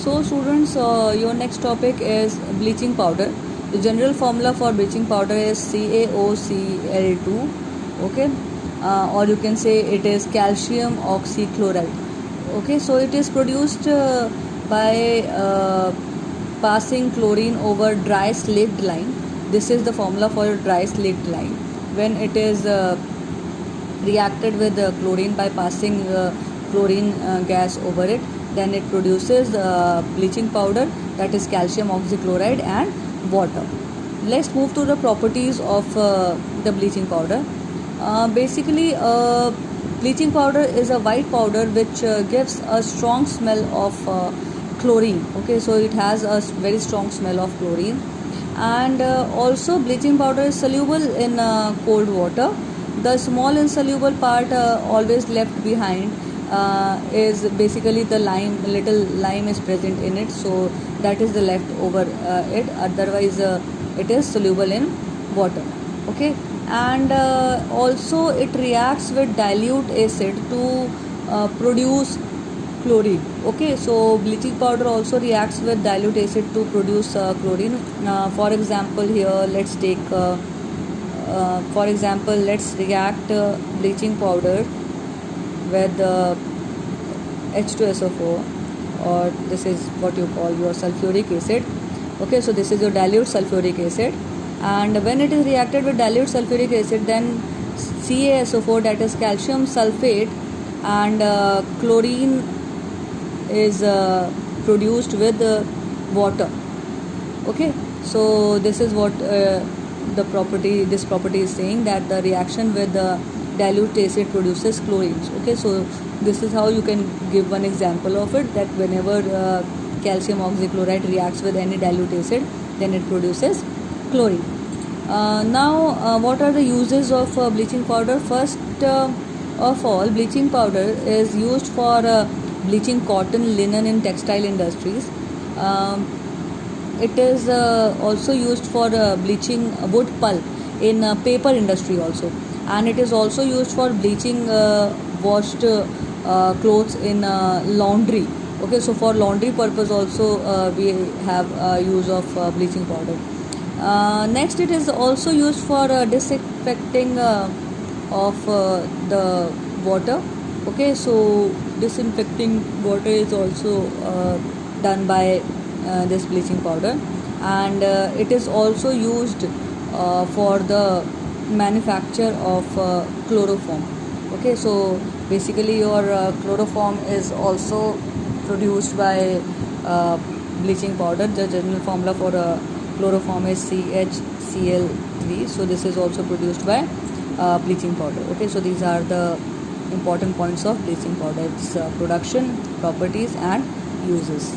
So students, your next topic is bleaching powder. The general formula for bleaching powder is CaOCl2, okay, or you can say it is calcium oxychloride. Okay, so it is produced by passing chlorine over dry slaked lime. This is the formula for dry slaked lime. When it is reacted with chlorine by passing chlorine gas over it, then it produces bleaching powder, that is calcium oxychloride and water. Let's move to the properties of the bleaching powder. Basically, bleaching powder is a white powder which gives a strong smell of chlorine. Okay, so it has a very strong smell of chlorine. And also bleaching powder is soluble in cold water. The small insoluble part always left behind is basically the lime. Little lime is present in it, so that is the left over it. Otherwise it is soluble in water. Okay, and also it reacts with dilute acid to produce chlorine. Okay, so bleaching powder also reacts with dilute acid to produce chlorine. For example, here let's take for example, let's react bleaching powder with H2SO4, or this is what you call your sulfuric acid. Okay, so this is your dilute sulfuric acid, and when it is reacted with dilute sulfuric acid, then CaSO4, that is calcium sulfate, and chlorine is produced with water. Okay, so this is what this property is saying, that the reaction with the dilute acid produces chlorine. Okay, so this is how you can give one example of it, that whenever calcium oxychloride reacts with any dilute acid, then it produces chlorine. Now what are the uses of bleaching powder? First of all, bleaching powder is used for bleaching cotton, linen in textile industries. It is also used for bleaching wood pulp in paper industry also, and it is also used for bleaching washed clothes in laundry. Okay, so for laundry purpose also we have use of bleaching powder. Next, it is also used for disinfecting of the water. Okay, so disinfecting water is also done by this bleaching powder, and it is also used for the manufacture of chloroform. Okay, so basically your chloroform is also produced by bleaching powder. The general formula for chloroform is CHCl3, so this is also produced by bleaching powder. Okay, so these are the important points of bleaching powder: its production, properties and uses.